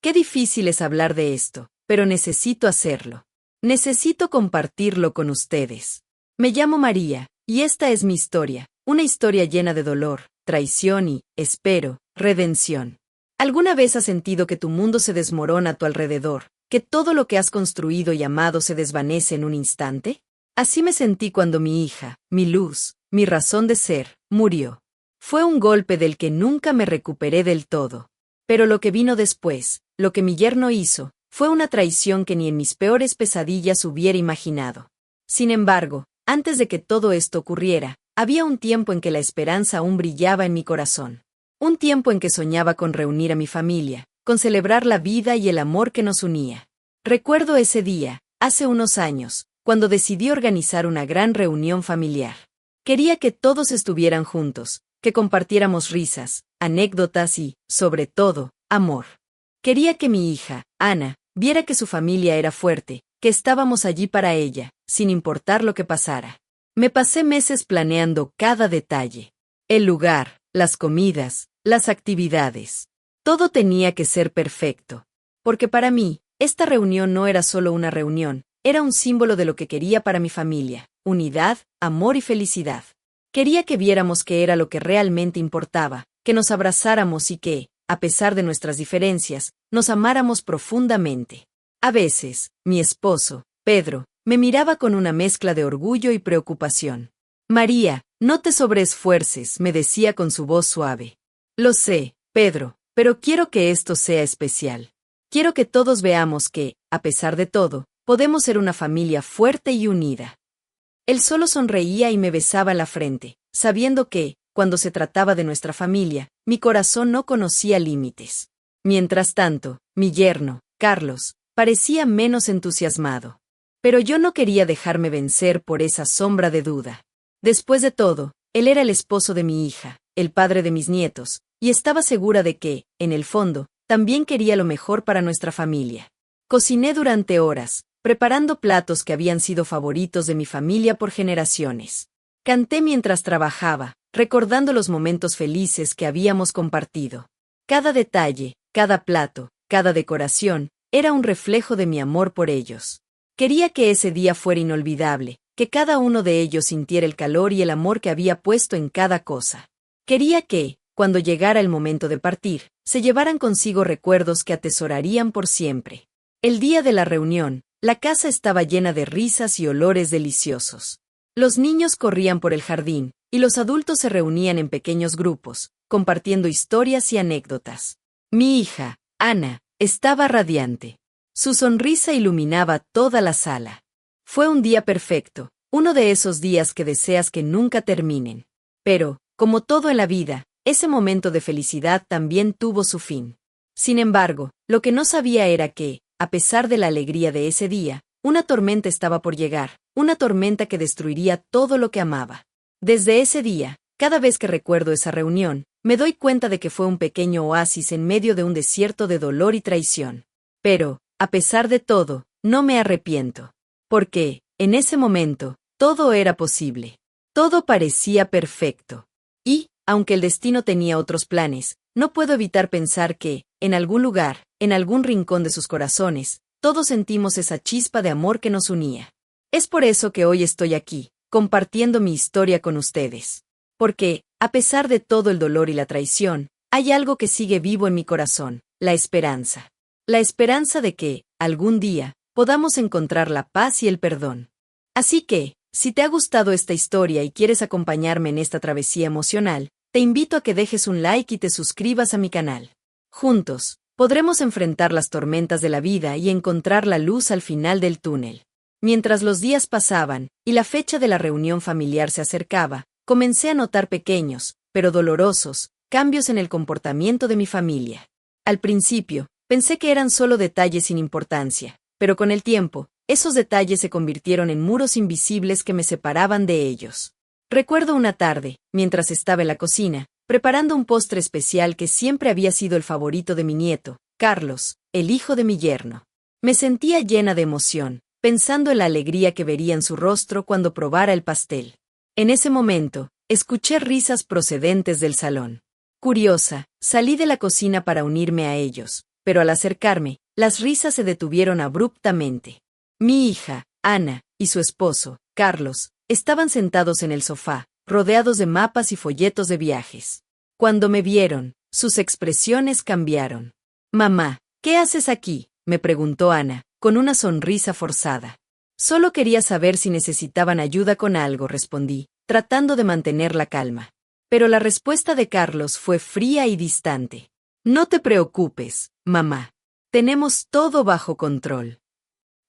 Qué difícil es hablar de esto, pero necesito hacerlo. Necesito compartirlo con ustedes. Me llamo María, y esta es mi historia, una historia llena de dolor, traición y, espero, redención. ¿Alguna vez has sentido que tu mundo se desmorona a tu alrededor, que todo lo que has construido y amado se desvanece en un instante? Así me sentí cuando mi hija, mi luz, mi razón de ser, murió. Fue un golpe del que nunca me recuperé del todo. Pero lo que vino después, lo que mi yerno hizo, fue una traición que ni en mis peores pesadillas hubiera imaginado. Sin embargo, antes de que todo esto ocurriera, había un tiempo en que la esperanza aún brillaba en mi corazón. Un tiempo en que soñaba con reunir a mi familia, con celebrar la vida y el amor que nos unía. Recuerdo ese día, hace unos años, cuando decidí organizar una gran reunión familiar. Quería que todos estuvieran juntos, que compartiéramos risas, anécdotas y, sobre todo, amor. Quería que mi hija, Ana, viera que su familia era fuerte, que estábamos allí para ella, sin importar lo que pasara. Me pasé meses planeando cada detalle. El lugar, las comidas, las actividades. Todo tenía que ser perfecto. Porque para mí, esta reunión no era solo una reunión, era un símbolo de lo que quería para mi familia: unidad, amor y felicidad. Quería que viéramos qué era lo que realmente importaba, que nos abrazáramos y que, a pesar de nuestras diferencias, nos amáramos profundamente. A veces, mi esposo, Pedro, me miraba con una mezcla de orgullo y preocupación. María, no te sobreesfuerces, me decía con su voz suave. Lo sé, Pedro, pero quiero que esto sea especial. Quiero que todos veamos que, a pesar de todo, podemos ser una familia fuerte y unida. Él solo sonreía y me besaba la frente, sabiendo que, cuando se trataba de nuestra familia, mi corazón no conocía límites. Mientras tanto, mi yerno, Carlos, parecía menos entusiasmado. Pero yo no quería dejarme vencer por esa sombra de duda. Después de todo, él era el esposo de mi hija, el padre de mis nietos, y estaba segura de que, en el fondo, también quería lo mejor para nuestra familia. Cociné durante horas, preparando platos que habían sido favoritos de mi familia por generaciones. Canté mientras trabajaba, recordando los momentos felices que habíamos compartido. Cada detalle, cada plato, cada decoración, era un reflejo de mi amor por ellos. Quería que ese día fuera inolvidable, que cada uno de ellos sintiera el calor y el amor que había puesto en cada cosa. Quería que, cuando llegara el momento de partir, se llevaran consigo recuerdos que atesorarían por siempre. El día de la reunión, la casa estaba llena de risas y olores deliciosos. Los niños corrían por el jardín, y los adultos se reunían en pequeños grupos, compartiendo historias y anécdotas. Mi hija, Ana, estaba radiante. Su sonrisa iluminaba toda la sala. Fue un día perfecto, uno de esos días que deseas que nunca terminen. Pero, como todo en la vida, ese momento de felicidad también tuvo su fin. Sin embargo, lo que no sabía era que, a pesar de la alegría de ese día, una tormenta estaba por llegar, una tormenta que destruiría todo lo que amaba. Desde ese día, cada vez que recuerdo esa reunión, me doy cuenta de que fue un pequeño oasis en medio de un desierto de dolor y traición. Pero, a pesar de todo, no me arrepiento. Porque, en ese momento, todo era posible. Todo parecía perfecto. Y, aunque el destino tenía otros planes, no puedo evitar pensar que, en algún lugar, en algún rincón de sus corazones, todos sentimos esa chispa de amor que nos unía. Es por eso que hoy estoy aquí, compartiendo mi historia con ustedes. Porque, a pesar de todo el dolor y la traición, hay algo que sigue vivo en mi corazón: la esperanza. La esperanza de que, algún día, podamos encontrar la paz y el perdón. Así que, si te ha gustado esta historia y quieres acompañarme en esta travesía emocional, te invito a que dejes un like y te suscribas a mi canal. Juntos, podremos enfrentar las tormentas de la vida y encontrar la luz al final del túnel. Mientras los días pasaban, y la fecha de la reunión familiar se acercaba, comencé a notar pequeños, pero dolorosos, cambios en el comportamiento de mi familia. Al principio, pensé que eran solo detalles sin importancia, pero con el tiempo, esos detalles se convirtieron en muros invisibles que me separaban de ellos. Recuerdo una tarde, mientras estaba en la cocina, preparando un postre especial que siempre había sido el favorito de mi nieto, Carlos, el hijo de mi yerno. Me sentía llena de emoción, pensando en la alegría que vería en su rostro cuando probara el pastel. En ese momento, escuché risas procedentes del salón. Curiosa, salí de la cocina para unirme a ellos, pero al acercarme, las risas se detuvieron abruptamente. Mi hija, Ana, y su esposo, Carlos, estaban sentados en el sofá, rodeados de mapas y folletos de viajes. Cuando me vieron, sus expresiones cambiaron. «Mamá, ¿qué haces aquí?», me preguntó Ana, con una sonrisa forzada. «Solo quería saber si necesitaban ayuda con algo», respondí, tratando de mantener la calma. Pero la respuesta de Carlos fue fría y distante. «No te preocupes, mamá. Tenemos todo bajo control».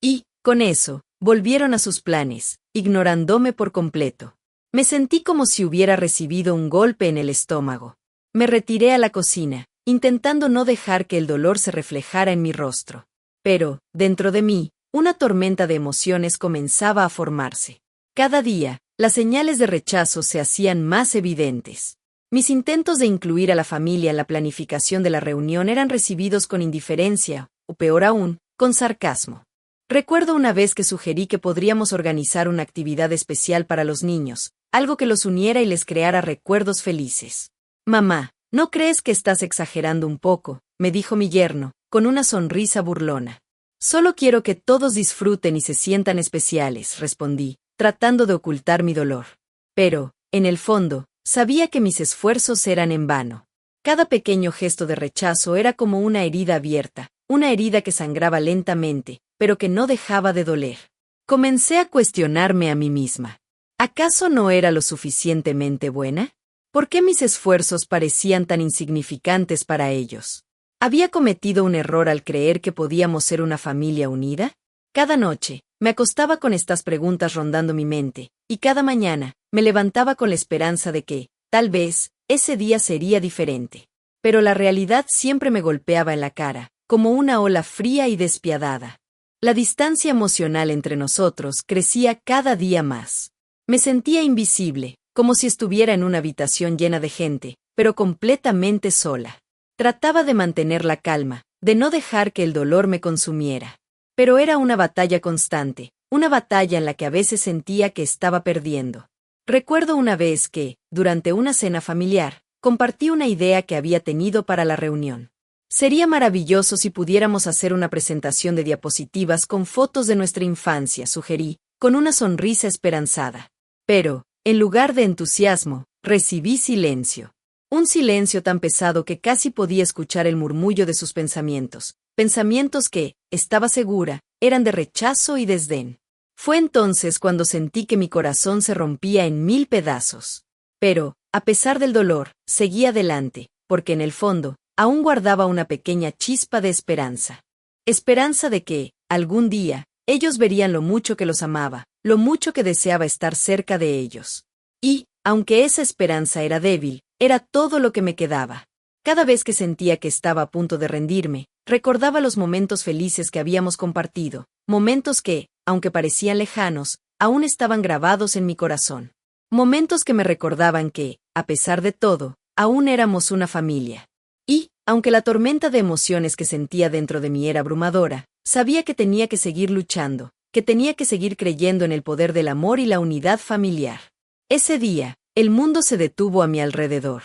Y, con eso, volvieron a sus planes, ignorándome por completo. Me sentí como si hubiera recibido un golpe en el estómago. Me retiré a la cocina, intentando no dejar que el dolor se reflejara en mi rostro. Pero, dentro de mí, una tormenta de emociones comenzaba a formarse. Cada día, las señales de rechazo se hacían más evidentes. Mis intentos de incluir a la familia en la planificación de la reunión eran recibidos con indiferencia, o peor aún, con sarcasmo. Recuerdo una vez que sugerí que podríamos organizar una actividad especial para los niños, algo que los uniera y les creara recuerdos felices. «Mamá, ¿no crees que estás exagerando un poco?», me dijo mi yerno, con una sonrisa burlona. «Solo quiero que todos disfruten y se sientan especiales», respondí, tratando de ocultar mi dolor. Pero, en el fondo, sabía que mis esfuerzos eran en vano. Cada pequeño gesto de rechazo era como una herida abierta, una herida que sangraba lentamente, pero que no dejaba de doler. Comencé a cuestionarme a mí misma. ¿Acaso no era lo suficientemente buena? ¿Por qué mis esfuerzos parecían tan insignificantes para ellos? ¿Había cometido un error al creer que podíamos ser una familia unida? Cada noche, me acostaba con estas preguntas rondando mi mente, y cada mañana, me levantaba con la esperanza de que, tal vez, ese día sería diferente. Pero la realidad siempre me golpeaba en la cara, como una ola fría y despiadada. La distancia emocional entre nosotros crecía cada día más. Me sentía invisible, como si estuviera en una habitación llena de gente, pero completamente sola. Trataba de mantener la calma, de no dejar que el dolor me consumiera. Pero era una batalla constante, una batalla en la que a veces sentía que estaba perdiendo. Recuerdo una vez que, durante una cena familiar, compartí una idea que había tenido para la reunión. Sería maravilloso si pudiéramos hacer una presentación de diapositivas con fotos de nuestra infancia, sugerí, con una sonrisa esperanzada. Pero, en lugar de entusiasmo, recibí silencio. Un silencio tan pesado que casi podía escuchar el murmullo de sus pensamientos, pensamientos que, estaba segura, eran de rechazo y desdén. Fue entonces cuando sentí que mi corazón se rompía en 1000 pedazos. Pero, a pesar del dolor, seguí adelante, porque en el fondo, aún guardaba una pequeña chispa de esperanza. Esperanza de que, algún día, ellos verían lo mucho que los amaba, lo mucho que deseaba estar cerca de ellos. Y, aunque esa esperanza era débil, era todo lo que me quedaba. Cada vez que sentía que estaba a punto de rendirme, recordaba los momentos felices que habíamos compartido, momentos que, aunque parecían lejanos, aún estaban grabados en mi corazón. Momentos que me recordaban que, a pesar de todo, aún éramos una familia. Y, aunque la tormenta de emociones que sentía dentro de mí era abrumadora, sabía que tenía que seguir luchando, que tenía que seguir creyendo en el poder del amor y la unidad familiar. Ese día, el mundo se detuvo a mi alrededor.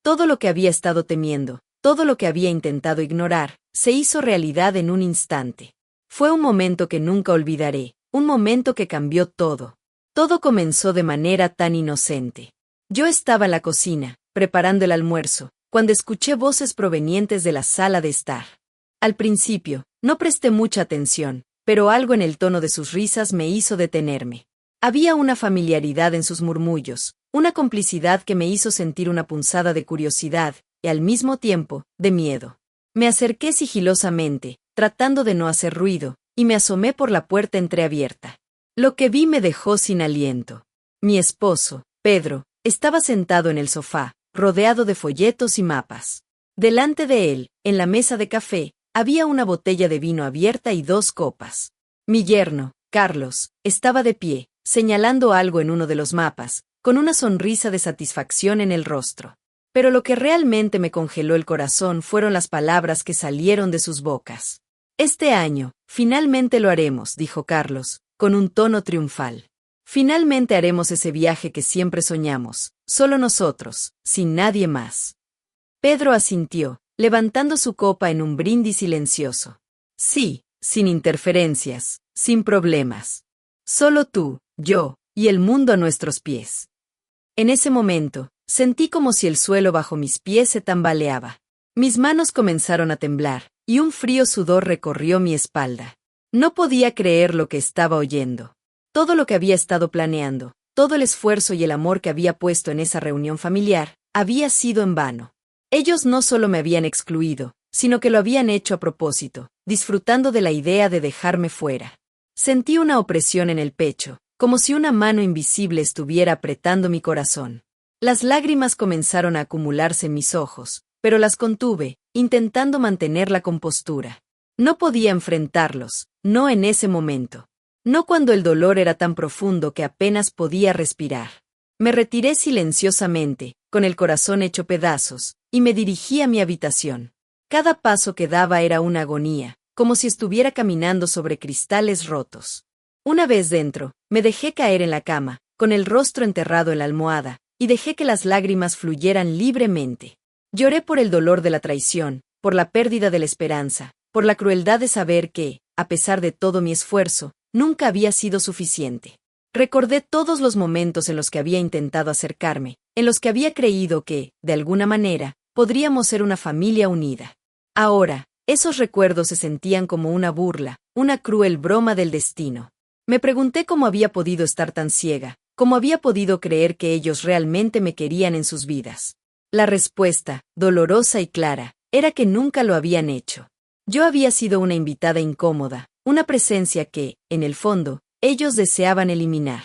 Todo lo que había estado temiendo, todo lo que había intentado ignorar, se hizo realidad en un instante. Fue un momento que nunca olvidaré, un momento que cambió todo. Todo comenzó de manera tan inocente. Yo estaba en la cocina, preparando el almuerzo, cuando escuché voces provenientes de la sala de estar. Al principio, no presté mucha atención, pero algo en el tono de sus risas me hizo detenerme. Había una familiaridad en sus murmullos, una complicidad que me hizo sentir una punzada de curiosidad, y al mismo tiempo, de miedo. Me acerqué sigilosamente, tratando de no hacer ruido, y me asomé por la puerta entreabierta. Lo que vi me dejó sin aliento. Mi esposo, Pedro, estaba sentado en el sofá, rodeado de folletos y mapas. Delante de él, en la mesa de café, había una botella de vino abierta y 2 copas. Mi yerno, Carlos, estaba de pie, señalando algo en uno de los mapas, con una sonrisa de satisfacción en el rostro. Pero lo que realmente me congeló el corazón fueron las palabras que salieron de sus bocas. «Este año, finalmente lo haremos», dijo Carlos, con un tono triunfal. «Finalmente haremos ese viaje que siempre soñamos, solo nosotros, sin nadie más». Pedro asintió, levantando su copa en un brindis silencioso. Sí, sin interferencias, sin problemas. Solo tú, yo, y el mundo a nuestros pies. En ese momento, sentí como si el suelo bajo mis pies se tambaleaba. Mis manos comenzaron a temblar, y un frío sudor recorrió mi espalda. No podía creer lo que estaba oyendo. Todo lo que había estado planeando, todo el esfuerzo y el amor que había puesto en esa reunión familiar, había sido en vano. Ellos no solo me habían excluido, sino que lo habían hecho a propósito, disfrutando de la idea de dejarme fuera. Sentí una opresión en el pecho, como si una mano invisible estuviera apretando mi corazón. Las lágrimas comenzaron a acumularse en mis ojos, pero las contuve, intentando mantener la compostura. No podía enfrentarlos, no en ese momento. No cuando el dolor era tan profundo que apenas podía respirar. Me retiré silenciosamente, con el corazón hecho pedazos, y me dirigí a mi habitación. Cada paso que daba era una agonía, como si estuviera caminando sobre cristales rotos. Una vez dentro, me dejé caer en la cama, con el rostro enterrado en la almohada, y dejé que las lágrimas fluyeran libremente. Lloré por el dolor de la traición, por la pérdida de la esperanza, por la crueldad de saber que, a pesar de todo mi esfuerzo, nunca había sido suficiente. Recordé todos los momentos en los que había intentado acercarme, en los que había creído que, de alguna manera, podríamos ser una familia unida. Ahora, esos recuerdos se sentían como una burla, una cruel broma del destino. Me pregunté cómo había podido estar tan ciega, cómo había podido creer que ellos realmente me querían en sus vidas. La respuesta, dolorosa y clara, era que nunca lo habían hecho. Yo había sido una invitada incómoda, una presencia que, en el fondo, ellos deseaban eliminar.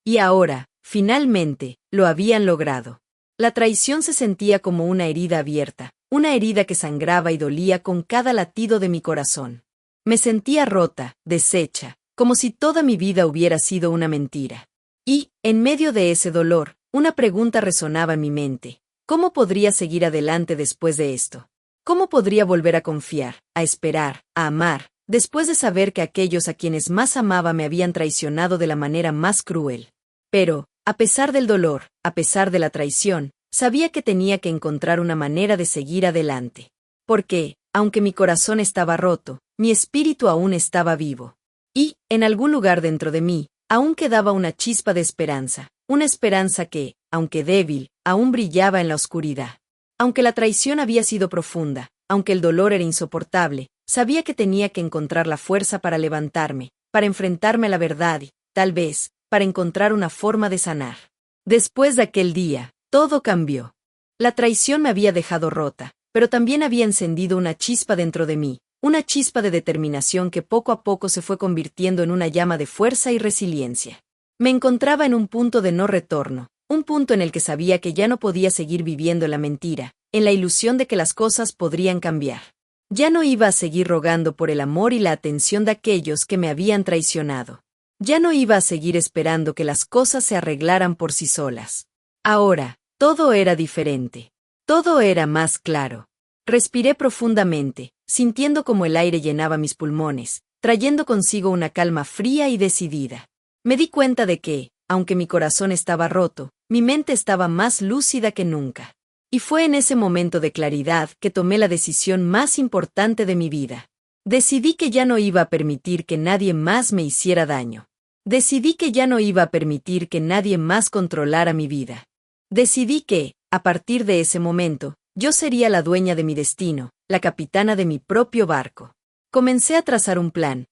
Y ahora, finalmente, lo habían logrado. La traición se sentía como una herida abierta, una herida que sangraba y dolía con cada latido de mi corazón. Me sentía rota, deshecha, como si toda mi vida hubiera sido una mentira. Y, en medio de ese dolor, una pregunta resonaba en mi mente. ¿Cómo podría seguir adelante después de esto? ¿Cómo podría volver a confiar, a esperar, a amar, después de saber que aquellos a quienes más amaba me habían traicionado de la manera más cruel? Pero, a pesar del dolor, a pesar de la traición, sabía que tenía que encontrar una manera de seguir adelante. Porque, aunque mi corazón estaba roto, mi espíritu aún estaba vivo. Y, en algún lugar dentro de mí, aún quedaba una chispa de esperanza, una esperanza que, aunque débil, aún brillaba en la oscuridad. Aunque la traición había sido profunda, aunque el dolor era insoportable, sabía que tenía que encontrar la fuerza para levantarme, para enfrentarme a la verdad y, tal vez, para encontrar una forma de sanar. Después de aquel día, todo cambió. La traición me había dejado rota, pero también había encendido una chispa dentro de mí, una chispa de determinación que poco a poco se fue convirtiendo en una llama de fuerza y resiliencia. Me encontraba en un punto de no retorno, un punto en el que sabía que ya no podía seguir viviendo en la mentira, en la ilusión de que las cosas podrían cambiar. Ya no iba a seguir rogando por el amor y la atención de aquellos que me habían traicionado. Ya no iba a seguir esperando que las cosas se arreglaran por sí solas. Ahora, todo era diferente. Todo era más claro. Respiré profundamente, sintiendo como el aire llenaba mis pulmones, trayendo consigo una calma fría y decidida. Me di cuenta de que, aunque mi corazón estaba roto, mi mente estaba más lúcida que nunca. Y fue en ese momento de claridad que tomé la decisión más importante de mi vida. Decidí que ya no iba a permitir que nadie más me hiciera daño. Decidí que ya no iba a permitir que nadie más controlara mi vida. Decidí que, a partir de ese momento, yo sería la dueña de mi destino, la capitana de mi propio barco. Comencé a trazar un plan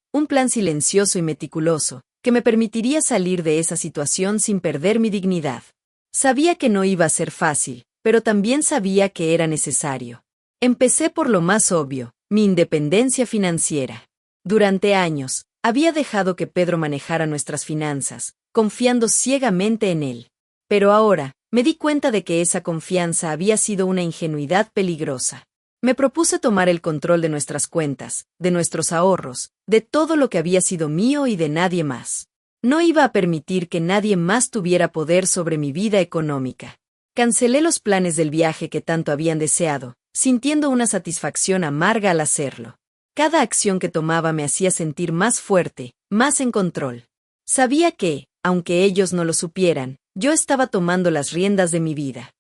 silencioso y meticuloso, que me permitiría salir de esa situación sin perder mi dignidad. Sabía que no iba a ser fácil, pero también sabía que era necesario. Empecé por lo más obvio, mi independencia financiera. Durante años, había dejado que Pedro manejara nuestras finanzas, confiando ciegamente en él. Pero ahora, me di cuenta de que esa confianza había sido una ingenuidad peligrosa. Me propuse tomar el control de nuestras cuentas, de nuestros ahorros, de todo lo que había sido mío y de nadie más. No iba a permitir que nadie más tuviera poder sobre mi vida económica. Cancelé los planes del viaje que tanto habían deseado, sintiendo una satisfacción amarga al hacerlo. Cada acción que tomaba me hacía sentir más fuerte, más en control. Sabía que, aunque ellos no lo supieran, yo estaba tomando las riendas de mi vida.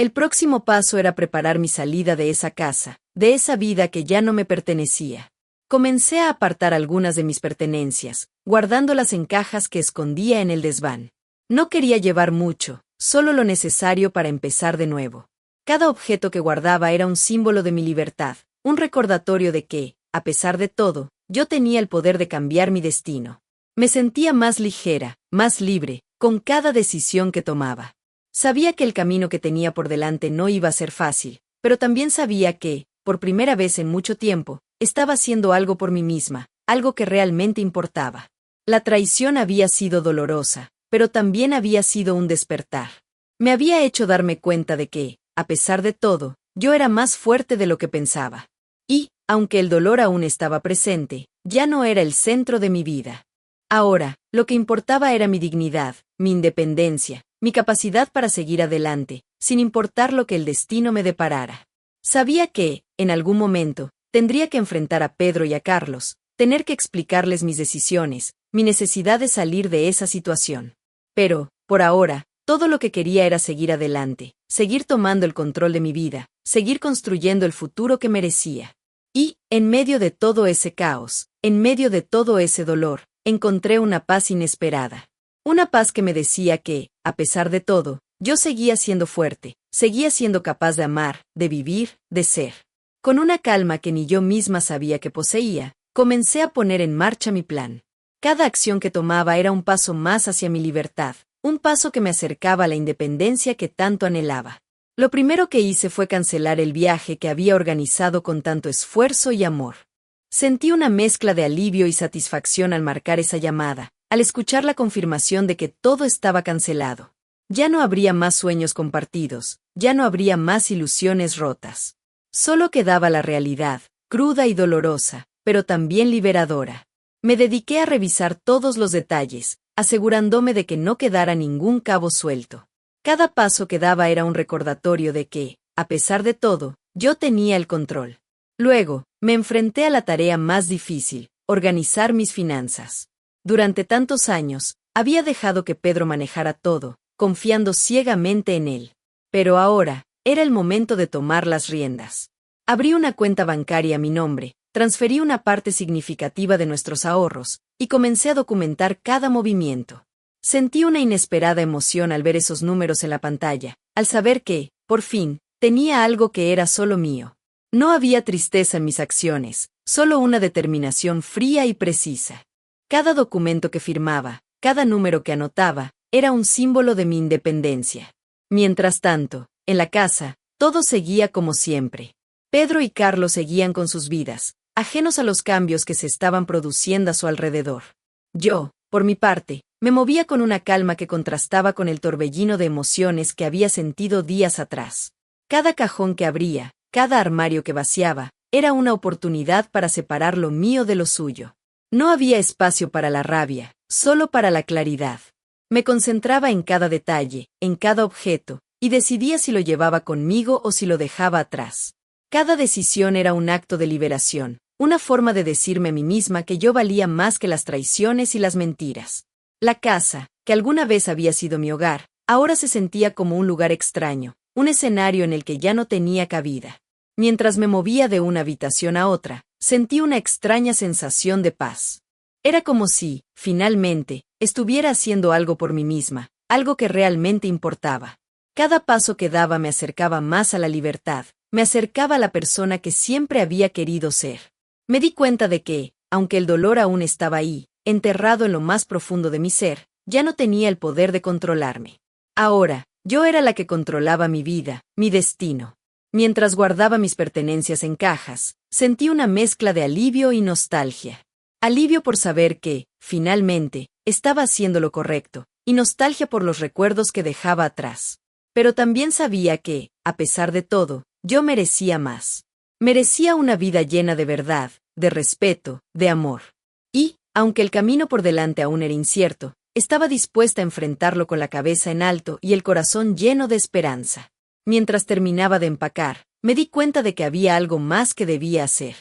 El próximo paso era preparar mi salida de esa casa, de esa vida que ya no me pertenecía. Comencé a apartar algunas de mis pertenencias, guardándolas en cajas que escondía en el desván. No quería llevar mucho, solo lo necesario para empezar de nuevo. Cada objeto que guardaba era un símbolo de mi libertad, un recordatorio de que, a pesar de todo, yo tenía el poder de cambiar mi destino. Me sentía más ligera, más libre, con cada decisión que tomaba. Sabía que el camino que tenía por delante no iba a ser fácil, pero también sabía que, por primera vez en mucho tiempo, estaba haciendo algo por mí misma, algo que realmente importaba. La traición había sido dolorosa, pero también había sido un despertar. Me había hecho darme cuenta de que, a pesar de todo, yo era más fuerte de lo que pensaba. Y, aunque el dolor aún estaba presente, ya no era el centro de mi vida. Ahora, lo que importaba era mi dignidad, mi independencia, mi capacidad para seguir adelante, sin importar lo que el destino me deparara. Sabía que, en algún momento, tendría que enfrentar a Pedro y a Carlos, tener que explicarles mis decisiones, mi necesidad de salir de esa situación. Pero, por ahora, todo lo que quería era seguir adelante, seguir tomando el control de mi vida, seguir construyendo el futuro que merecía. Y, en medio de todo ese caos, en medio de todo ese dolor, encontré una paz inesperada. Una paz que me decía que, a pesar de todo, yo seguía siendo fuerte, seguía siendo capaz de amar, de vivir, de ser. Con una calma que ni yo misma sabía que poseía, comencé a poner en marcha mi plan. Cada acción que tomaba era un paso más hacia mi libertad, un paso que me acercaba a la independencia que tanto anhelaba. Lo primero que hice fue cancelar el viaje que había organizado con tanto esfuerzo y amor. Sentí una mezcla de alivio y satisfacción al marcar esa llamada, al escuchar la confirmación de que todo estaba cancelado. Ya no habría más sueños compartidos, ya no habría más ilusiones rotas. Solo quedaba la realidad, cruda y dolorosa, pero también liberadora. Me dediqué a revisar todos los detalles, asegurándome de que no quedara ningún cabo suelto. Cada paso que daba era un recordatorio de que, a pesar de todo, yo tenía el control. Luego, me enfrenté a la tarea más difícil, organizar mis finanzas. Durante tantos años, había dejado que Pedro manejara todo, confiando ciegamente en él. Pero ahora, era el momento de tomar las riendas. Abrí una cuenta bancaria a mi nombre, transferí una parte significativa de nuestros ahorros, y comencé a documentar cada movimiento. Sentí una inesperada emoción al ver esos números en la pantalla, al saber que, por fin, tenía algo que era solo mío. No había tristeza en mis acciones, solo una determinación fría y precisa. Cada documento que firmaba, cada número que anotaba, era un símbolo de mi independencia. Mientras tanto, en la casa, todo seguía como siempre. Pedro y Carlos seguían con sus vidas, ajenos a los cambios que se estaban produciendo a su alrededor. Yo, por mi parte, me movía con una calma que contrastaba con el torbellino de emociones que había sentido días atrás. Cada cajón que abría, cada armario que vaciaba, era una oportunidad para separar lo mío de lo suyo. No había espacio para la rabia, solo para la claridad. Me concentraba en cada detalle, en cada objeto, y decidía si lo llevaba conmigo o si lo dejaba atrás. Cada decisión era un acto de liberación, una forma de decirme a mí misma que yo valía más que las traiciones y las mentiras. La casa, que alguna vez había sido mi hogar, ahora se sentía como un lugar extraño, un escenario en el que ya no tenía cabida. Mientras me movía de una habitación a otra, sentí una extraña sensación de paz. Era como si, finalmente, estuviera haciendo algo por mí misma, algo que realmente importaba. Cada paso que daba me acercaba más a la libertad, me acercaba a la persona que siempre había querido ser. Me di cuenta de que, aunque el dolor aún estaba ahí, enterrado en lo más profundo de mi ser, ya no tenía el poder de controlarme. Ahora, yo era la que controlaba mi vida, mi destino. Mientras guardaba mis pertenencias en cajas, sentí una mezcla de alivio y nostalgia. Alivio por saber que, finalmente, estaba haciendo lo correcto, y nostalgia por los recuerdos que dejaba atrás. Pero también sabía que, a pesar de todo, yo merecía más. Merecía una vida llena de verdad, de respeto, de amor. Y, aunque el camino por delante aún era incierto, estaba dispuesta a enfrentarlo con la cabeza en alto y el corazón lleno de esperanza. Mientras terminaba de empacar, me di cuenta de que había algo más que debía hacer.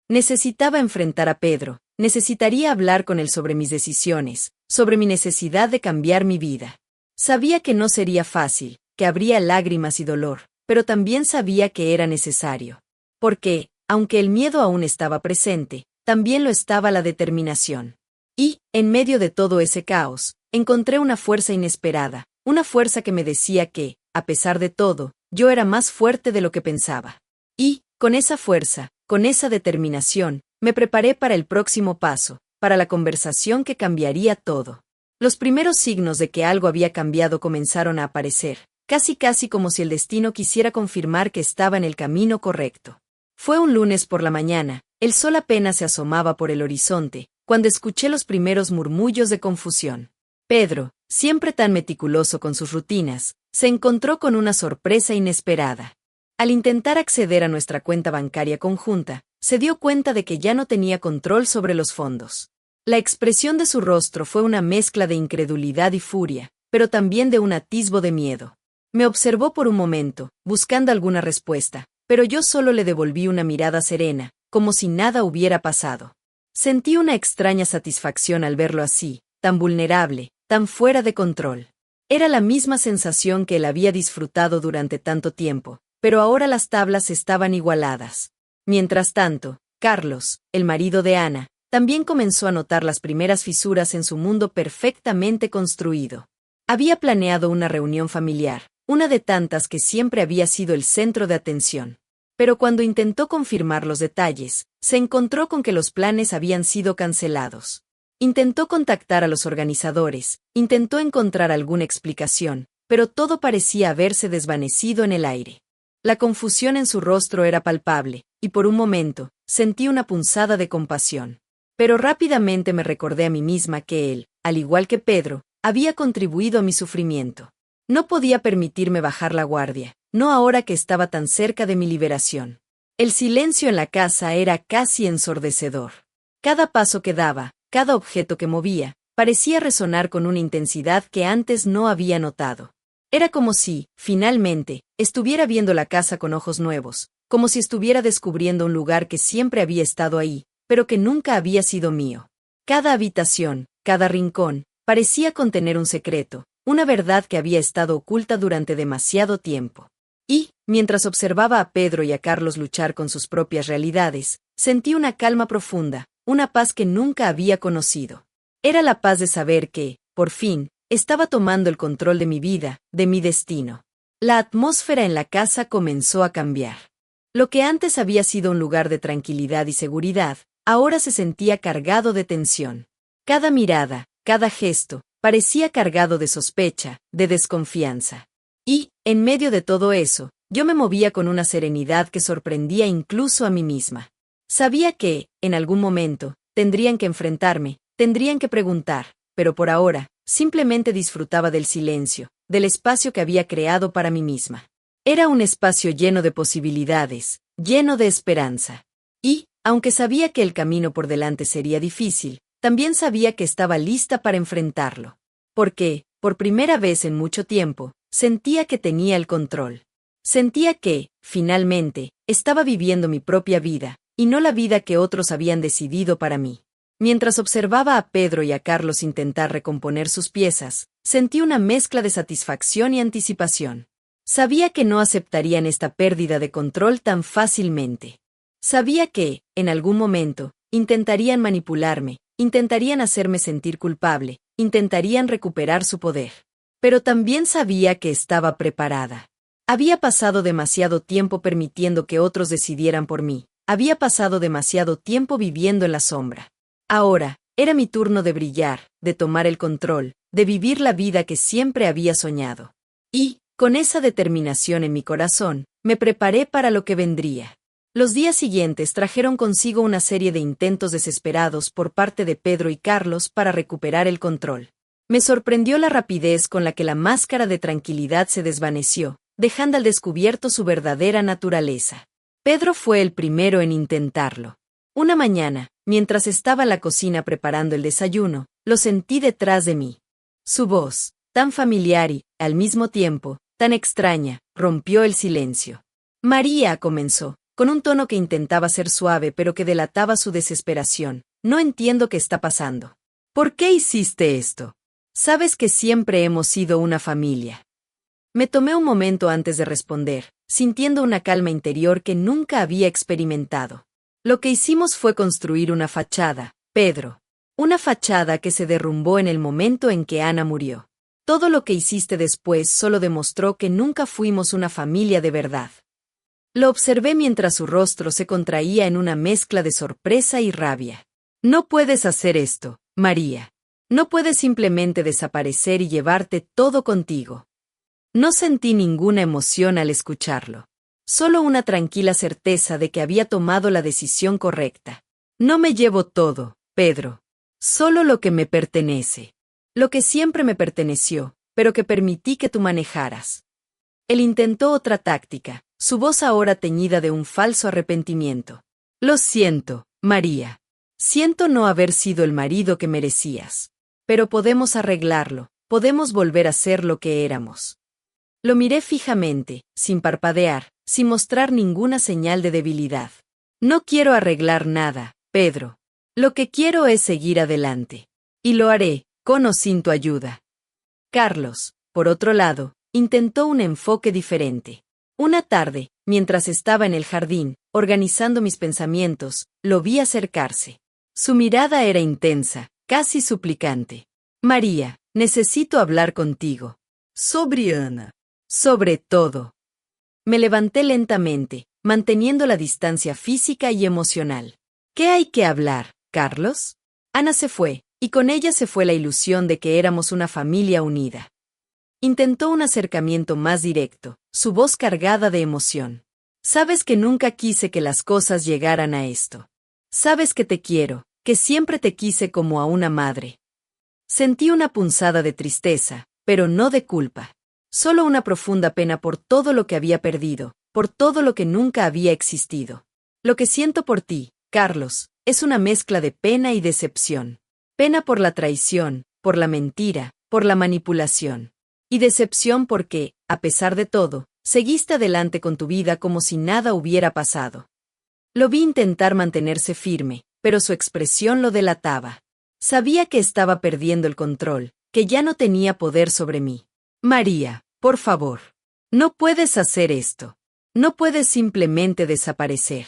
Necesitaba enfrentar a Pedro, necesitaría hablar con él sobre mis decisiones, sobre mi necesidad de cambiar mi vida. Sabía que no sería fácil, que habría lágrimas y dolor, pero también sabía que era necesario. Porque, aunque el miedo aún estaba presente, también lo estaba la determinación. Y, en medio de todo ese caos, encontré una fuerza inesperada, una fuerza que me decía que, a pesar de todo, yo era más fuerte de lo que pensaba. Y, con esa fuerza, con esa determinación, me preparé para el próximo paso, para la conversación que cambiaría todo. Los primeros signos de que algo había cambiado comenzaron a aparecer, casi como si el destino quisiera confirmar que estaba en el camino correcto. Fue un lunes por la mañana, el sol apenas se asomaba por el horizonte, cuando escuché los primeros murmullos de confusión. Pedro, siempre tan meticuloso con sus rutinas, se encontró con una sorpresa inesperada. Al intentar acceder a nuestra cuenta bancaria conjunta, se dio cuenta de que ya no tenía control sobre los fondos. La expresión de su rostro fue una mezcla de incredulidad y furia, pero también de un atisbo de miedo. Me observó por un momento, buscando alguna respuesta, pero yo solo le devolví una mirada serena, como si nada hubiera pasado. Sentí una extraña satisfacción al verlo así, tan vulnerable, tan fuera de control. Era la misma sensación que él había disfrutado durante tanto tiempo, pero ahora las tablas estaban igualadas. Mientras tanto, Carlos, el marido de Ana, también comenzó a notar las primeras fisuras en su mundo perfectamente construido. Había planeado una reunión familiar, una de tantas que siempre había sido el centro de atención. Pero cuando intentó confirmar los detalles, se encontró con que los planes habían sido cancelados. Intentó contactar a los organizadores, intentó encontrar alguna explicación, pero todo parecía haberse desvanecido en el aire. La confusión en su rostro era palpable, y por un momento, sentí una punzada de compasión. Pero rápidamente me recordé a mí misma que él, al igual que Pedro, había contribuido a mi sufrimiento. No podía permitirme bajar la guardia, no ahora que estaba tan cerca de mi liberación. El silencio en la casa era casi ensordecedor. Cada paso que daba, cada objeto que movía, parecía resonar con una intensidad que antes no había notado. Era como si, finalmente, estuviera viendo la casa con ojos nuevos, como si estuviera descubriendo un lugar que siempre había estado ahí, pero que nunca había sido mío. Cada habitación, cada rincón, parecía contener un secreto, una verdad que había estado oculta durante demasiado tiempo. Y, mientras observaba a Pedro y a Carlos luchar con sus propias realidades, sentí una calma profunda, una paz que nunca había conocido. Era la paz de saber que, por fin, estaba tomando el control de mi vida, de mi destino. La atmósfera en la casa comenzó a cambiar. Lo que antes había sido un lugar de tranquilidad y seguridad, ahora se sentía cargado de tensión. Cada mirada, cada gesto, parecía cargado de sospecha, de desconfianza. Y, en medio de todo eso, yo me movía con una serenidad que sorprendía incluso a mí misma. Sabía que, en algún momento, tendrían que enfrentarme, tendrían que preguntar, pero por ahora, simplemente disfrutaba del silencio, del espacio que había creado para mí misma. Era un espacio lleno de posibilidades, lleno de esperanza. Y, aunque sabía que el camino por delante sería difícil, también sabía que estaba lista para enfrentarlo. Porque, por primera vez en mucho tiempo, sentía que tenía el control. Sentía que, finalmente, estaba viviendo mi propia vida, y no la vida que otros habían decidido para mí. Mientras observaba a Pedro y a Carlos intentar recomponer sus piezas, sentí una mezcla de satisfacción y anticipación. Sabía que no aceptarían esta pérdida de control tan fácilmente. Sabía que, en algún momento, intentarían manipularme, intentarían hacerme sentir culpable, intentarían recuperar su poder. Pero también sabía que estaba preparada. Había pasado demasiado tiempo permitiendo que otros decidieran por mí, había pasado demasiado tiempo viviendo en la sombra. Ahora, era mi turno de brillar, de tomar el control, de vivir la vida que siempre había soñado. Y, con esa determinación en mi corazón, me preparé para lo que vendría. Los días siguientes trajeron consigo una serie de intentos desesperados por parte de Pedro y Carlos para recuperar el control. Me sorprendió la rapidez con la que la máscara de tranquilidad se desvaneció, dejando al descubierto su verdadera naturaleza. Pedro fue el primero en intentarlo. Una mañana, mientras estaba en la cocina preparando el desayuno, lo sentí detrás de mí. Su voz, tan familiar y, al mismo tiempo, tan extraña, rompió el silencio. María comenzó, con un tono que intentaba ser suave pero que delataba su desesperación. No entiendo qué está pasando. ¿Por qué hiciste esto? Sabes que siempre hemos sido una familia. Me tomé un momento antes de responder, sintiendo una calma interior que nunca había experimentado. Lo que hicimos fue construir una fachada, Pedro. Una fachada que se derrumbó en el momento en que Ana murió. Todo lo que hiciste después solo demostró que nunca fuimos una familia de verdad. Lo observé mientras su rostro se contraía en una mezcla de sorpresa y rabia. No puedes hacer esto, María. No puedes simplemente desaparecer y llevarte todo contigo. No sentí ninguna emoción al escucharlo. Solo una tranquila certeza de que había tomado la decisión correcta. No me llevo todo, Pedro. Solo lo que me pertenece. Lo que siempre me perteneció, pero que permití que tú manejaras. Él intentó otra táctica, su voz ahora teñida de un falso arrepentimiento. Lo siento, María. Siento no haber sido el marido que merecías. Pero podemos arreglarlo, podemos volver a ser lo que éramos. Lo miré fijamente, sin parpadear, sin mostrar ninguna señal de debilidad. No quiero arreglar nada, Pedro. Lo que quiero es seguir adelante. Y lo haré, con o sin tu ayuda. Carlos, por otro lado, intentó un enfoque diferente. Una tarde, mientras estaba en el jardín, organizando mis pensamientos, lo vi acercarse. Su mirada era intensa, casi suplicante. María, necesito hablar contigo. Sobre Ana. Sobre todo. Me levanté lentamente, manteniendo la distancia física y emocional. ¿Qué hay que hablar, Carlos? Ana se fue, y con ella se fue la ilusión de que éramos una familia unida. Intentó un acercamiento más directo, su voz cargada de emoción. Sabes que nunca quise que las cosas llegaran a esto. Sabes que te quiero, que siempre te quise como a una madre. Sentí una punzada de tristeza, pero no de culpa. Solo una profunda pena por todo lo que había perdido, por todo lo que nunca había existido. Lo que siento por ti, Carlos, es una mezcla de pena y decepción. Pena por la traición, por la mentira, por la manipulación. Y decepción porque, a pesar de todo, seguiste adelante con tu vida como si nada hubiera pasado. Lo vi intentar mantenerse firme, pero su expresión lo delataba. Sabía que estaba perdiendo el control, que ya no tenía poder sobre mí. María, por favor. No puedes hacer esto. No puedes simplemente desaparecer.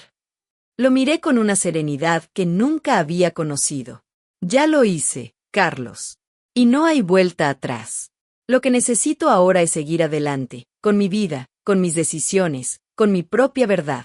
Lo miré con una serenidad que nunca había conocido. Ya lo hice, Carlos. Y no hay vuelta atrás. Lo que necesito ahora es seguir adelante, con mi vida, con mis decisiones, con mi propia verdad.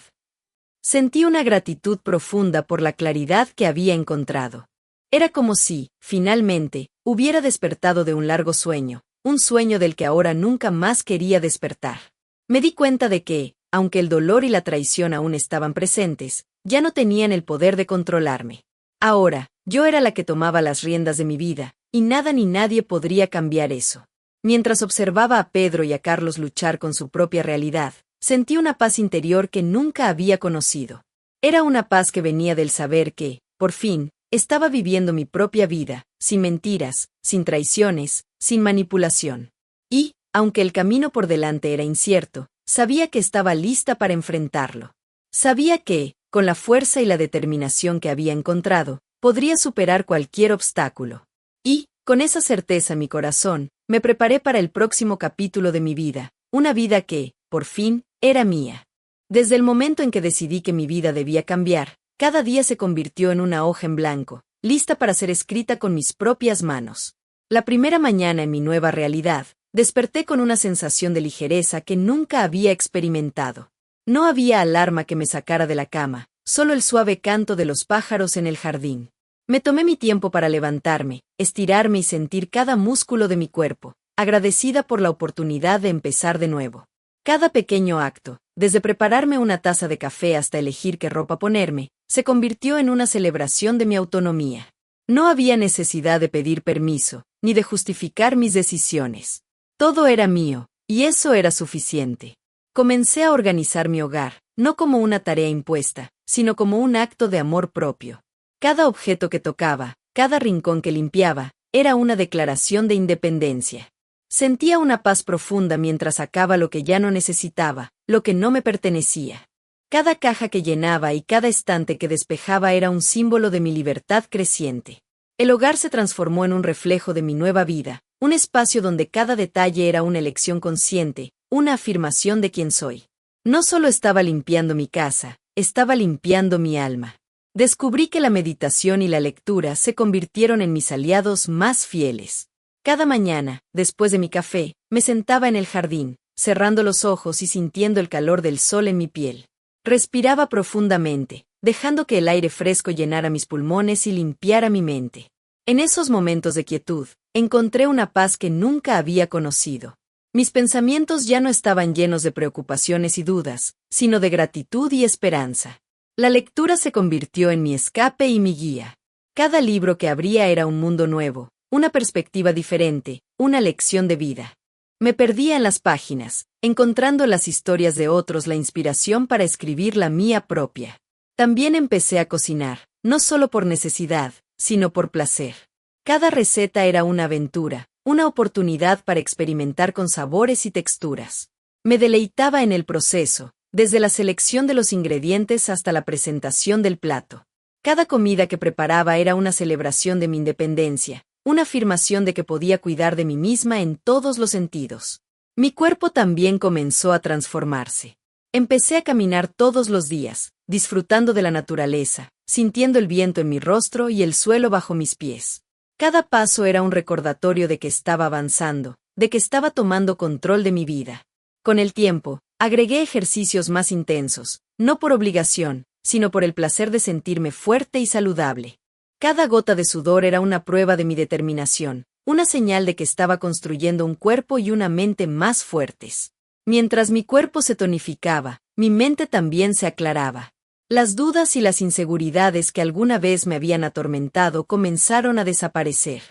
Sentí una gratitud profunda por la claridad que había encontrado. Era como si, finalmente, hubiera despertado de un largo sueño, un sueño del que ahora nunca más quería despertar. Me di cuenta de que, aunque el dolor y la traición aún estaban presentes, ya no tenían el poder de controlarme. Ahora, yo era la que tomaba las riendas de mi vida, y nada ni nadie podría cambiar eso. Mientras observaba a Pedro y a Carlos luchar con su propia realidad, sentí una paz interior que nunca había conocido. Era una paz que venía del saber que, por fin, estaba viviendo mi propia vida, sin mentiras, sin traiciones, sin manipulación. Y, aunque el camino por delante era incierto, sabía que estaba lista para enfrentarlo. Sabía que, con la fuerza y la determinación que había encontrado, podría superar cualquier obstáculo. Y, con esa certeza en mi corazón, me preparé para el próximo capítulo de mi vida, una vida que, por fin, era mía. Desde el momento en que decidí que mi vida debía cambiar, cada día se convirtió en una hoja en blanco, lista para ser escrita con mis propias manos. La primera mañana en mi nueva realidad, desperté con una sensación de ligereza que nunca había experimentado. No había alarma que me sacara de la cama, solo el suave canto de los pájaros en el jardín. Me tomé mi tiempo para levantarme, estirarme y sentir cada músculo de mi cuerpo, agradecida por la oportunidad de empezar de nuevo. Cada pequeño acto, desde prepararme una taza de café hasta elegir qué ropa ponerme, se convirtió en una celebración de mi autonomía. No había necesidad de pedir permiso, ni de justificar mis decisiones. Todo era mío, y eso era suficiente. Comencé a organizar mi hogar, no como una tarea impuesta, sino como un acto de amor propio. Cada objeto que tocaba, cada rincón que limpiaba, era una declaración de independencia. Sentía una paz profunda mientras sacaba lo que ya no necesitaba, lo que no me pertenecía. Cada caja que llenaba y cada estante que despejaba era un símbolo de mi libertad creciente. El hogar se transformó en un reflejo de mi nueva vida, un espacio donde cada detalle era una elección consciente, una afirmación de quién soy. No solo estaba limpiando mi casa, estaba limpiando mi alma. Descubrí que la meditación y la lectura se convirtieron en mis aliados más fieles. Cada mañana, después de mi café, me sentaba en el jardín, cerrando los ojos y sintiendo el calor del sol en mi piel. Respiraba profundamente, dejando que el aire fresco llenara mis pulmones y limpiara mi mente. En esos momentos de quietud, encontré una paz que nunca había conocido. Mis pensamientos ya no estaban llenos de preocupaciones y dudas, sino de gratitud y esperanza. La lectura se convirtió en mi escape y mi guía. Cada libro que abría era un mundo nuevo, una perspectiva diferente, una lección de vida. Me perdía en las páginas, encontrando en las historias de otros la inspiración para escribir la mía propia. También empecé a cocinar, no solo por necesidad, sino por placer. Cada receta era una aventura, una oportunidad para experimentar con sabores y texturas. Me deleitaba en el proceso, desde la selección de los ingredientes hasta la presentación del plato. Cada comida que preparaba era una celebración de mi independencia, una afirmación de que podía cuidar de mí misma en todos los sentidos. Mi cuerpo también comenzó a transformarse. Empecé a caminar todos los días, disfrutando de la naturaleza, sintiendo el viento en mi rostro y el suelo bajo mis pies. Cada paso era un recordatorio de que estaba avanzando, de que estaba tomando control de mi vida. Con el tiempo, agregué ejercicios más intensos, no por obligación, sino por el placer de sentirme fuerte y saludable. Cada gota de sudor era una prueba de mi determinación, una señal de que estaba construyendo un cuerpo y una mente más fuertes. Mientras mi cuerpo se tonificaba, mi mente también se aclaraba. Las dudas y las inseguridades que alguna vez me habían atormentado comenzaron a desaparecer.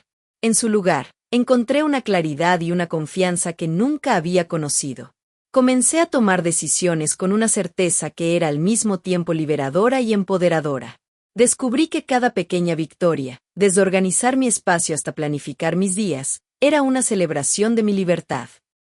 En su lugar, encontré una claridad y una confianza que nunca había conocido. Comencé a tomar decisiones con una certeza que era al mismo tiempo liberadora y empoderadora. Descubrí que cada pequeña victoria, desde organizar mi espacio hasta planificar mis días, era una celebración de mi libertad.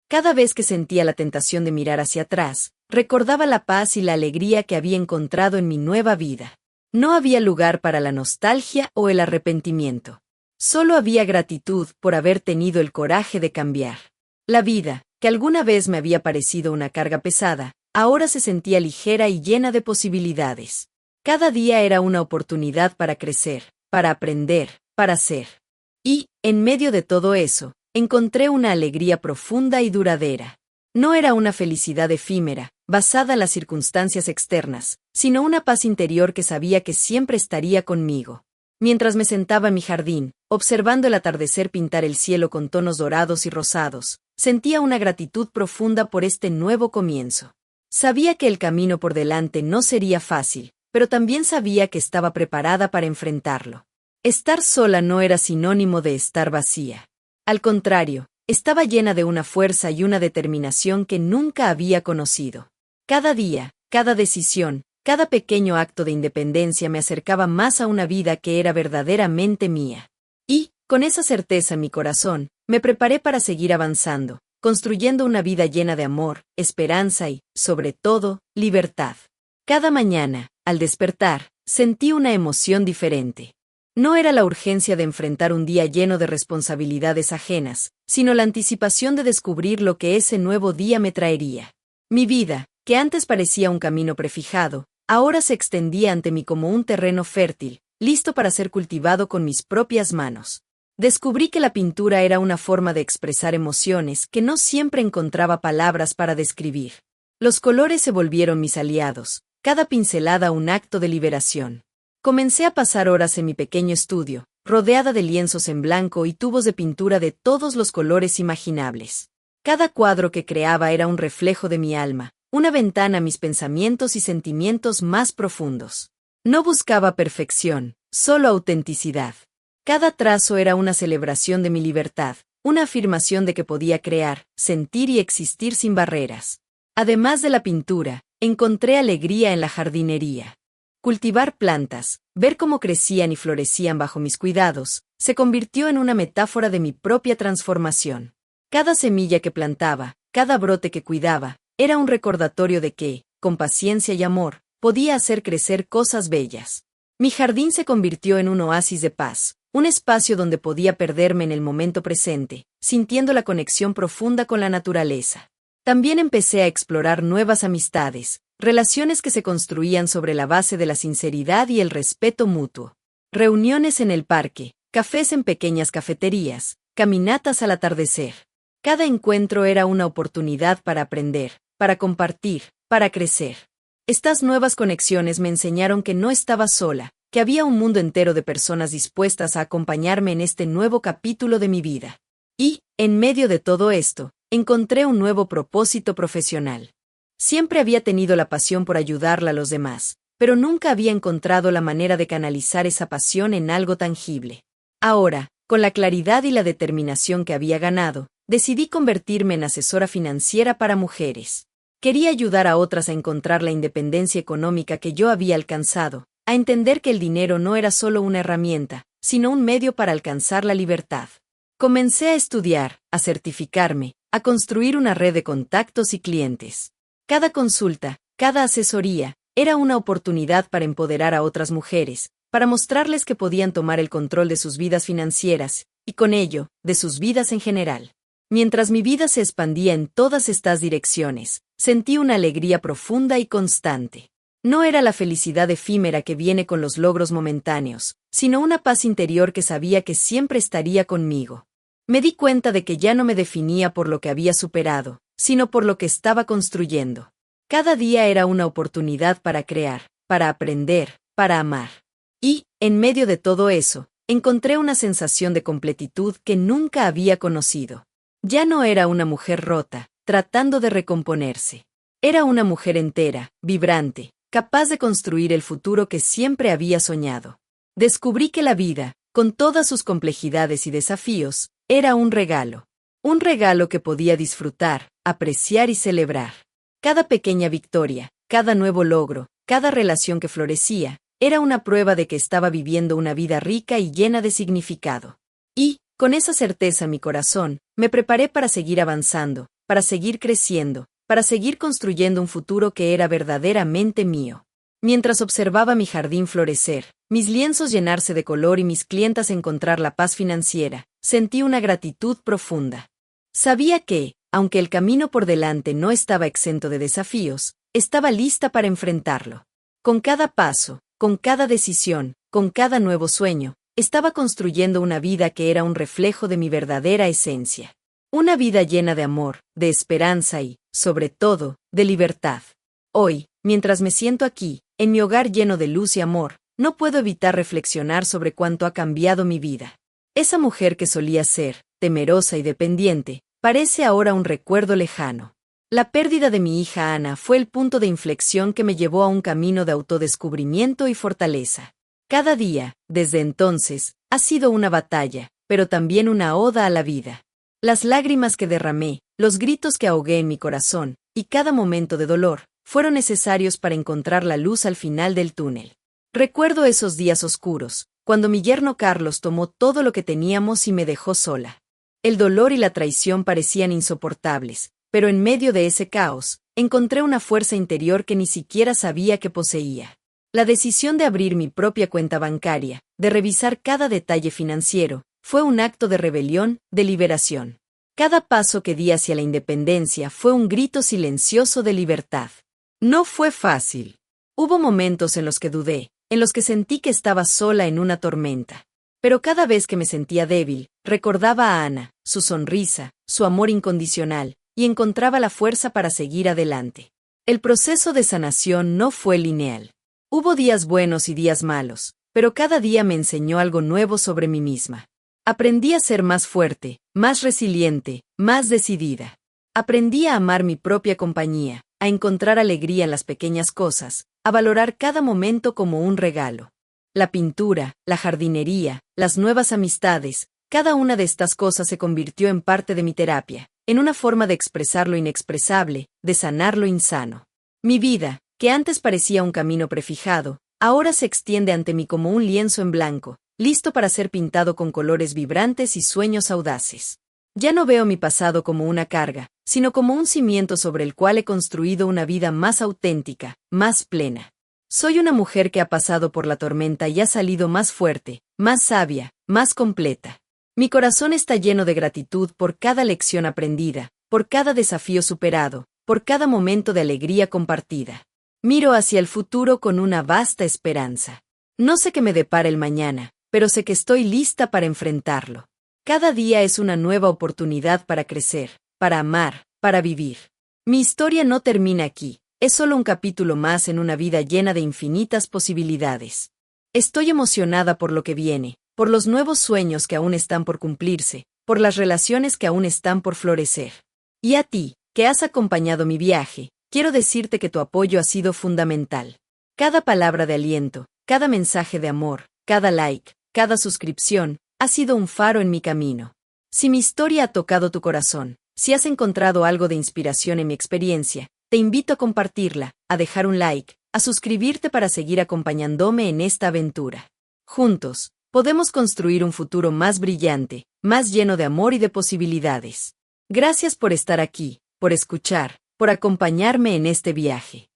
Cada vez que sentía la tentación de mirar hacia atrás, recordaba la paz y la alegría que había encontrado en mi nueva vida. No había lugar para la nostalgia o el arrepentimiento. Solo había gratitud por haber tenido el coraje de cambiar. La vida, que alguna vez me había parecido una carga pesada, ahora se sentía ligera y llena de posibilidades. Cada día era una oportunidad para crecer, para aprender, para ser. Y, en medio de todo eso, encontré una alegría profunda y duradera. No era una felicidad efímera, basada en las circunstancias externas, sino una paz interior que sabía que siempre estaría conmigo. Mientras me sentaba en mi jardín, observando el atardecer pintar el cielo con tonos dorados y rosados, sentía una gratitud profunda por este nuevo comienzo. Sabía que el camino por delante no sería fácil, pero también sabía que estaba preparada para enfrentarlo. Estar sola no era sinónimo de estar vacía. Al contrario, estaba llena de una fuerza y una determinación que nunca había conocido. Cada día, cada decisión, cada pequeño acto de independencia me acercaba más a una vida que era verdaderamente mía. Y, con esa certeza en mi corazón, me preparé para seguir avanzando, construyendo una vida llena de amor, esperanza y, sobre todo, libertad. Cada mañana, al despertar, sentí una emoción diferente. No era la urgencia de enfrentar un día lleno de responsabilidades ajenas, sino la anticipación de descubrir lo que ese nuevo día me traería. Mi vida, que antes parecía un camino prefijado, ahora se extendía ante mí como un terreno fértil, listo para ser cultivado con mis propias manos. Descubrí que la pintura era una forma de expresar emociones que no siempre encontraba palabras para describir. Los colores se volvieron mis aliados, cada pincelada un acto de liberación. Comencé a pasar horas en mi pequeño estudio, rodeada de lienzos en blanco y tubos de pintura de todos los colores imaginables. Cada cuadro que creaba era un reflejo de mi alma, una ventana a mis pensamientos y sentimientos más profundos. No buscaba perfección, solo autenticidad. Cada trazo era una celebración de mi libertad, una afirmación de que podía crear, sentir y existir sin barreras. Además de la pintura, encontré alegría en la jardinería. Cultivar plantas, ver cómo crecían y florecían bajo mis cuidados, se convirtió en una metáfora de mi propia transformación. Cada semilla que plantaba, cada brote que cuidaba, era un recordatorio de que, con paciencia y amor, podía hacer crecer cosas bellas. Mi jardín se convirtió en un oasis de paz, un espacio donde podía perderme en el momento presente, sintiendo la conexión profunda con la naturaleza. También empecé a explorar nuevas amistades, relaciones que se construían sobre la base de la sinceridad y el respeto mutuo. Reuniones en el parque, cafés en pequeñas cafeterías, caminatas al atardecer. Cada encuentro era una oportunidad para aprender, para compartir, para crecer. Estas nuevas conexiones me enseñaron que no estaba sola, que había un mundo entero de personas dispuestas a acompañarme en este nuevo capítulo de mi vida. Y, en medio de todo esto, encontré un nuevo propósito profesional. Siempre había tenido la pasión por ayudarla a los demás, pero nunca había encontrado la manera de canalizar esa pasión en algo tangible. Ahora, con la claridad y la determinación que había ganado, decidí convertirme en asesora financiera para mujeres. Quería ayudar a otras a encontrar la independencia económica que yo había alcanzado, a entender que el dinero no era solo una herramienta, sino un medio para alcanzar la libertad. Comencé a estudiar, a certificarme, a construir una red de contactos y clientes. Cada consulta, cada asesoría, era una oportunidad para empoderar a otras mujeres, para mostrarles que podían tomar el control de sus vidas financieras, y con ello, de sus vidas en general. Mientras mi vida se expandía en todas estas direcciones, sentí una alegría profunda y constante. No era la felicidad efímera que viene con los logros momentáneos, sino una paz interior que sabía que siempre estaría conmigo. Me di cuenta de que ya no me definía por lo que había superado, sino por lo que estaba construyendo. Cada día era una oportunidad para crear, para aprender, para amar. Y, en medio de todo eso, encontré una sensación de completitud que nunca había conocido. Ya no era una mujer rota, tratando de recomponerse. Era una mujer entera, vibrante, capaz de construir el futuro que siempre había soñado. Descubrí que la vida, con todas sus complejidades y desafíos, era un regalo. Un regalo que podía disfrutar, apreciar y celebrar. Cada pequeña victoria, cada nuevo logro, cada relación que florecía, era una prueba de que estaba viviendo una vida rica y llena de significado. Y, con esa certeza en mi corazón, me preparé para seguir avanzando, para seguir creciendo, para seguir construyendo un futuro que era verdaderamente mío. Mientras observaba mi jardín florecer, mis lienzos llenarse de color y mis clientas encontrar la paz financiera, sentí una gratitud profunda. Sabía que, aunque el camino por delante no estaba exento de desafíos, estaba lista para enfrentarlo. Con cada paso, con cada decisión, con cada nuevo sueño, estaba construyendo una vida que era un reflejo de mi verdadera esencia. Una vida llena de amor, de esperanza y, sobre todo, de libertad. Hoy, mientras me siento aquí, en mi hogar lleno de luz y amor, no puedo evitar reflexionar sobre cuánto ha cambiado mi vida. Esa mujer que solía ser, temerosa y dependiente, parece ahora un recuerdo lejano. La pérdida de mi hija Ana fue el punto de inflexión que me llevó a un camino de autodescubrimiento y fortaleza. Cada día, desde entonces, ha sido una batalla, pero también una oda a la vida. Las lágrimas que derramé, los gritos que ahogué en mi corazón, y cada momento de dolor, fueron necesarios para encontrar la luz al final del túnel. Recuerdo esos días oscuros, cuando mi yerno Carlos tomó todo lo que teníamos y me dejó sola. El dolor y la traición parecían insoportables, pero en medio de ese caos, encontré una fuerza interior que ni siquiera sabía que poseía. La decisión de abrir mi propia cuenta bancaria, de revisar cada detalle financiero, fue un acto de rebelión, de liberación. Cada paso que di hacia la independencia fue un grito silencioso de libertad. No fue fácil. Hubo momentos en los que dudé, en los que sentí que estaba sola en una tormenta. Pero cada vez que me sentía débil, recordaba a Ana, su sonrisa, su amor incondicional, y encontraba la fuerza para seguir adelante. El proceso de sanación no fue lineal. Hubo días buenos y días malos, pero cada día me enseñó algo nuevo sobre mí misma. Aprendí a ser más fuerte, más resiliente, más decidida. Aprendí a amar mi propia compañía, a encontrar alegría en las pequeñas cosas, a valorar cada momento como un regalo. La pintura, la jardinería, las nuevas amistades, cada una de estas cosas se convirtió en parte de mi terapia, en una forma de expresar lo inexpresable, de sanar lo insano. Mi vida, que antes parecía un camino prefijado, ahora se extiende ante mí como un lienzo en blanco, listo para ser pintado con colores vibrantes y sueños audaces. Ya no veo mi pasado como una carga, sino como un cimiento sobre el cual he construido una vida más auténtica, más plena. Soy una mujer que ha pasado por la tormenta y ha salido más fuerte, más sabia, más completa. Mi corazón está lleno de gratitud por cada lección aprendida, por cada desafío superado, por cada momento de alegría compartida. Miro hacia el futuro con una vasta esperanza. No sé qué me depara el mañana, pero sé que estoy lista para enfrentarlo. Cada día es una nueva oportunidad para crecer, para amar, para vivir. Mi historia no termina aquí, es solo un capítulo más en una vida llena de infinitas posibilidades. Estoy emocionada por lo que viene, por los nuevos sueños que aún están por cumplirse, por las relaciones que aún están por florecer. Y a ti, que has acompañado mi viaje, quiero decirte que tu apoyo ha sido fundamental. Cada palabra de aliento, cada mensaje de amor, cada like, cada suscripción, ha sido un faro en mi camino. Si mi historia ha tocado tu corazón, si has encontrado algo de inspiración en mi experiencia, te invito a compartirla, a dejar un like, a suscribirte para seguir acompañándome en esta aventura. Juntos, podemos construir un futuro más brillante, más lleno de amor y de posibilidades. Gracias por estar aquí, por escuchar, por acompañarme en este viaje.